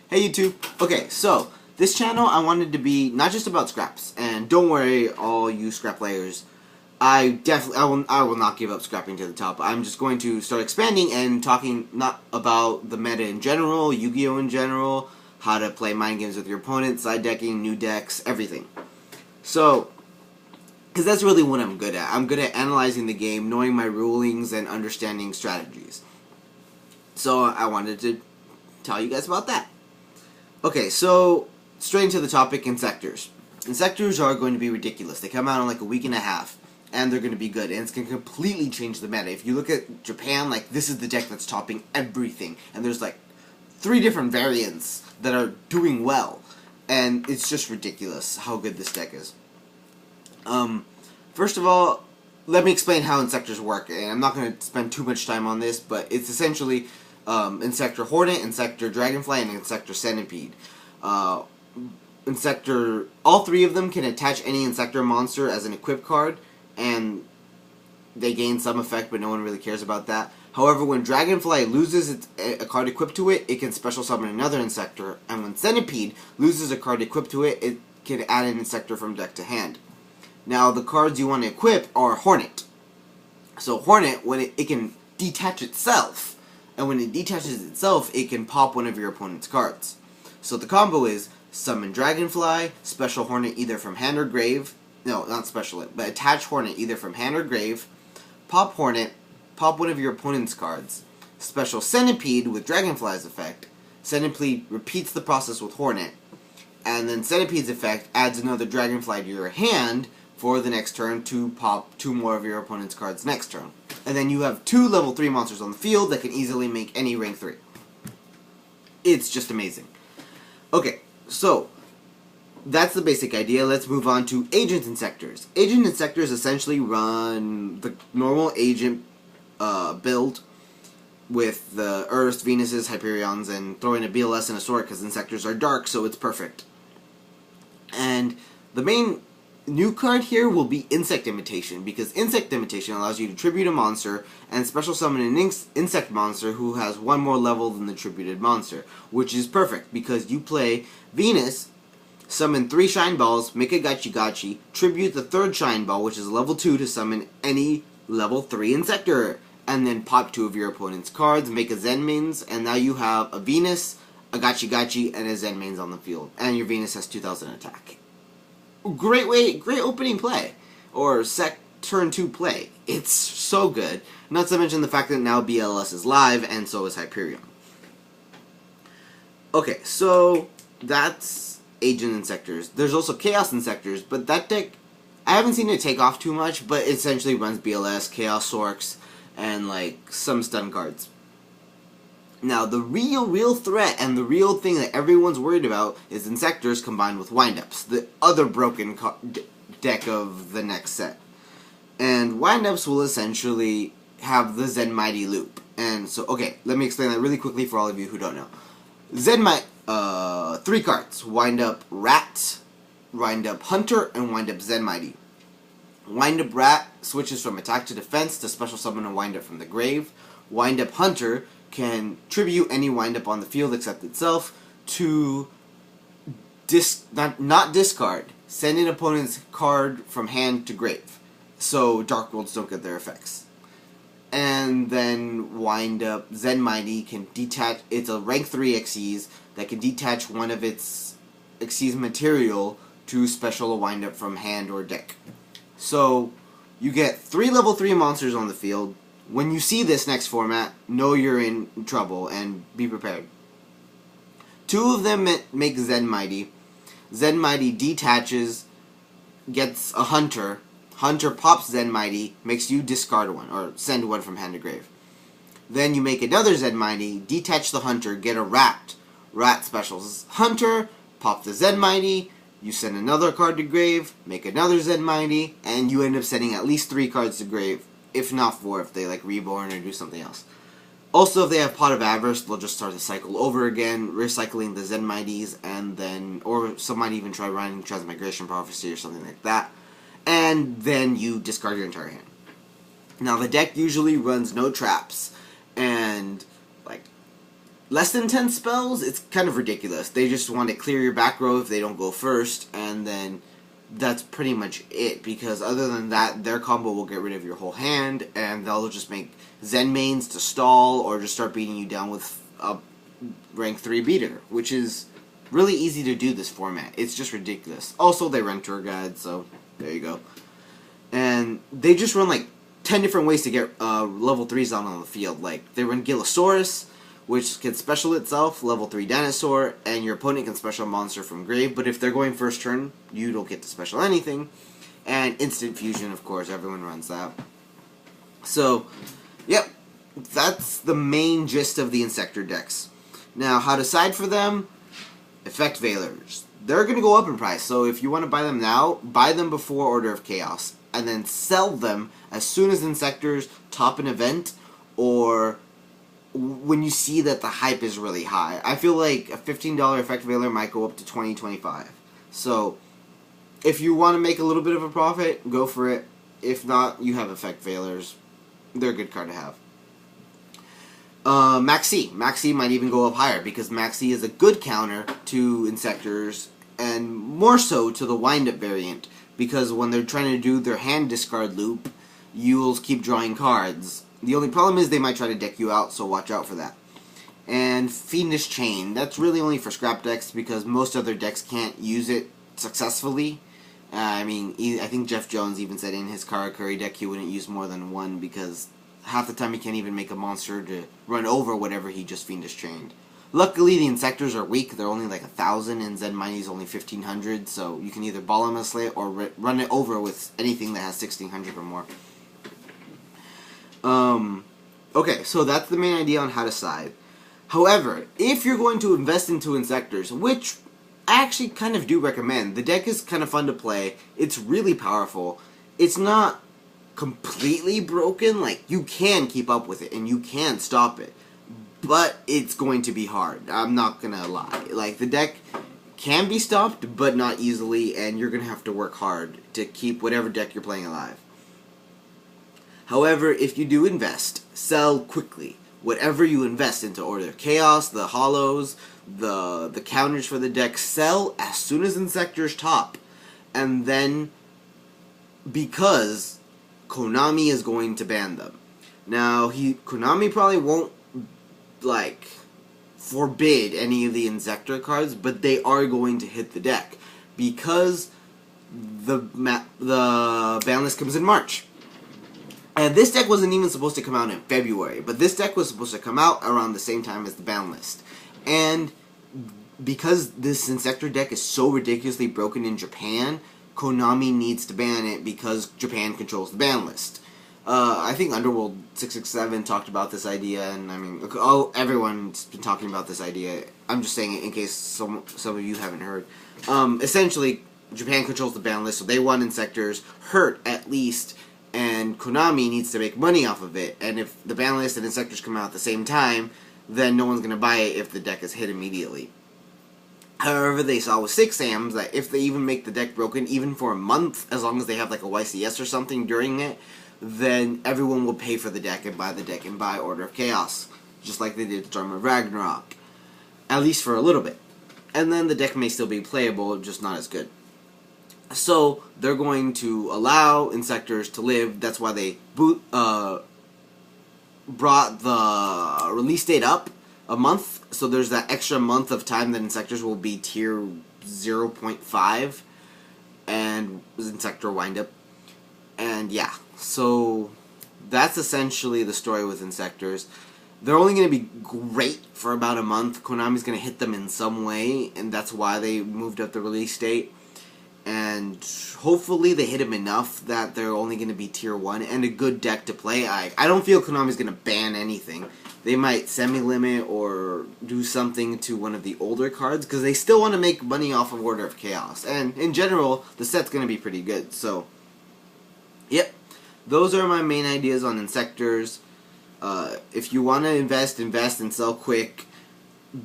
Hey YouTube. Okay, so this channel I wanted to be not just about scraps, and don't worry, all you scrap players. I will not give up scrapping to the top. I'm just going to start expanding and talking not about the meta in general, Yu-Gi-Oh in general, how to play mind games with your opponent, side decking, new decks, everything. So, because that's really what I'm good at. I'm good at analyzing the game, knowing my rulings, and understanding strategies. So I wanted to tell you guys about that. Okay, so straight into the topic, Insectors. Insectors are going to be ridiculous. They come out in like a week and a half, and they're going to be good, and it's going to completely change the meta. If you look at Japan, like, this is the deck that's topping everything, and there's like 3 different variants that are doing well, and it's just ridiculous how good this deck is. First of all, let me explain how Insectors work, and I'm not going to spend too much time on this, but it's essentially Insector Hornet, Insector Dragonfly, and Insector Centipede. Insector, all 3 of them can attach any Insector monster as an equip card, and they gain some effect, but no one really cares about that. However, when Dragonfly loses a card equipped to it, it can special summon another Insector, and when Centipede loses a card equipped to it, it can add an Insector from deck to hand. Now, the cards you want to equip are Hornet. So Hornet, when it can detach itself, and when it detaches itself, it can pop one of your opponent's cards. So the combo is summon Dragonfly, special Hornet either from hand or grave, no, not special it, but attach Hornet either from hand or grave, pop Hornet, pop one of your opponent's cards, special Centipede with Dragonfly's effect, Centipede repeats the process with Hornet, and then Centipede's effect adds another Dragonfly to your hand for the next turn to pop 2 more of your opponent's cards next turn. And then you have 2 level 3 monsters on the field that can easily make any rank 3. It's just amazing. Okay, so that's the basic idea. Let's move on to Agent Insectors. Agent Insectors essentially run the normal Agent build with the Earths, Venuses, Hyperions, and throw in a BLS and a Sword because Insectors are dark, so it's perfect. And the main new card here will be Insect Imitation, because Insect Imitation allows you to tribute a monster and special summon an insect monster who has 1 more level than the tributed monster, which is perfect because you play Venus, summon 3 Shine Balls, make a Gachi Gachi, tribute the 3rd Shine Ball, which is level 2, to summon any level 3 Insector, and then pop 2 of your opponent's cards, make a Zen Mains, and now you have a Venus, a Gachi Gachi, and a Zen Mains on the field, and your Venus has 2000 attack. Great opening play, or turn 2 play. It's so good. Not to mention the fact that now BLS is live, and so is Hyperion. Okay, so that's Agent Insectors. There's also Chaos Insectors, but that deck, I haven't seen it take off too much, but it essentially runs BLS, Chaos Sorks, and like some stun cards. Now, the real threat and the real thing that everyone's worried about is Insectors combined with Wind-ups, the other broken deck of the next set. And Wind-ups will essentially have the Zen Mighty loop. And so, okay, let me explain that really quickly for all of you who don't know. Zen Mighty, 3 cards: Wind-up Rat, Wind-up Hunter, and Wind-up Zen Mighty. Wind-up Rat switches from attack to defense to special summon a Wind-up from the grave. Wind-up Hunter can tribute any wind-up on the field except itself to not discard, send an opponent's card from hand to grave, so Dark Worlds don't get their effects. And then Wind-up Zen Mighty can detach, it's a rank 3 Xyz that can detach one of its Xyz material to special a wind-up from hand or deck. So you get 3 level 3 monsters on the field. When you see this next format, know you're in trouble and be prepared. 2 of them make Zen Mighty. Zen Mighty detaches, gets a Hunter. Hunter pops Zen Mighty, makes you discard 1, or send 1 from hand to grave. Then you make another Zen Mighty, detach the Hunter, get a Rat. Rat specials Hunter, pop the Zen Mighty, you send another card to grave, make another Zen Mighty, and you end up sending at least 3 cards to grave. If not 4, if they like reborn or do something else. Also, if they have Pot of Avarice, they'll just start the cycle over again, recycling the Zen Mighties, and then, or some might even try running Transmigration Prophecy or something like that, and then you discard your entire hand. Now, the deck usually runs no traps, and like less than 10 spells, it's kind of ridiculous. They just want to clear your back row if they don't go first, and then that's pretty much it, because other than that, their combo will get rid of your whole hand, and they'll just make Zen mains to stall, or just start beating you down with a rank 3 beater, which is really easy to do this format. It's just ridiculous. Also, they run tour guides, so there you go. And they just run like 10 different ways to get level 3s on the field. Like, they run Gillosaurus, which can special itself, level 3 dinosaur, and your opponent can special a monster from grave, but if they're going first turn, you don't get to special anything. And instant fusion, of course, everyone runs that. So, yep, that's the main gist of the Insector decks. Now, how to side for them? Effect Veilers. They're going to go up in price, so if you want to buy them now, buy them before Order of Chaos, and then sell them as soon as Insectors top an event, or when you see that the hype is really high. I feel like a $15 Effect Veiler might go up to $20, $25. So, if you want to make a little bit of a profit, go for it. If not, you have Effect Veilers. They're a good card to have. Maxi. Maxi might even go up higher, because Maxi is a good counter to Insectors, and more so to the Wind-up variant, because when they're trying to do their hand discard loop, you'll keep drawing cards. The only problem is they might try to deck you out, so watch out for that. And Fiendish Chain. That's really only for scrap decks, because most other decks can't use it successfully. I mean, I think Jeff Jones even said in his Karakuri deck he wouldn't use more than one, because half the time he can't even make a monster to run over whatever he just Fiendish Chained. Luckily, the Insectors are weak. They're only like 1,000, and Zen Mighty's only 1,500, so you can either ball them a slate or run it over with anything that has 1,600 or more. Okay, so that's the main idea on how to side. However, if you're going to invest into Insectors, which I actually kind of do recommend, the deck is kind of fun to play, it's really powerful, it's not completely broken, like, you can keep up with it, and you can stop it, but it's going to be hard, I'm not gonna lie. Like, the deck can be stopped, but not easily, and you're gonna have to work hard to keep whatever deck you're playing alive. However, if you do invest, sell quickly. Whatever you invest into Order of Chaos, the hollows, the counters for the deck, sell as soon as Insectors top. And then, because Konami is going to ban them. Now, Konami probably won't, like, forbid any of the Insector cards, but they are going to hit the deck. Because the ban list comes in March. And this deck wasn't even supposed to come out in February, but this deck was supposed to come out around the same time as the ban list. And because this Insector deck is so ridiculously broken in Japan, Konami needs to ban it because Japan controls the ban list. I think Underworld 667 talked about this idea, and I mean, everyone's been talking about this idea. I'm just saying it in case some of you haven't heard. Essentially, Japan controls the ban list, so they want Insectors hurt at least, and Konami needs to make money off of it, and if the ban list and Insectors come out at the same time, then no one's going to buy it if the deck is hit immediately. However, they saw with 6AMs that if they even make the deck broken, even for a month, as long as they have like a YCS or something during it, then everyone will pay for the deck and buy the deck and buy Order of Chaos, just like they did Storm of Ragnarok, at least for a little bit. And then the deck may still be playable, just not as good. So, they're going to allow Insectors to live. That's why they brought the release date up a month. So there's that extra month of time that Insectors will be tier 0.5 and Insector Wind-up. And yeah, so that's essentially the story with Insectors. They're only going to be great for about a month. Konami's going to hit them in some way, and that's why they moved up the release date. And hopefully they hit him enough that they're only going to be tier 1 and a good deck to play. I don't feel Konami's going to ban anything. They might semi-limit or do something to one of the older cards, because they still want to make money off of Order of Chaos. And in general, the set's going to be pretty good. So, yep. Those are my main ideas on Insectors. If you want to invest and sell quick.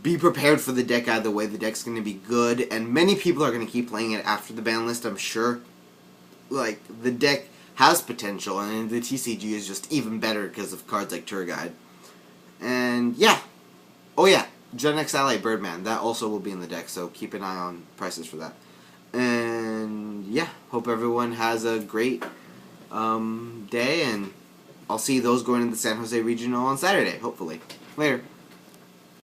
Be prepared for the deck either way. The deck's going to be good, and many people are going to keep playing it after the ban list, I'm sure. Like, the deck has potential, and the TCG is just even better because of cards like Tour Guide. And, yeah. Oh, yeah. Genex Ally Birdman. That also will be in the deck, so keep an eye on prices for that. And yeah, hope everyone has a great day, and I'll see those going into the San Jose Regional on Saturday, hopefully. Later.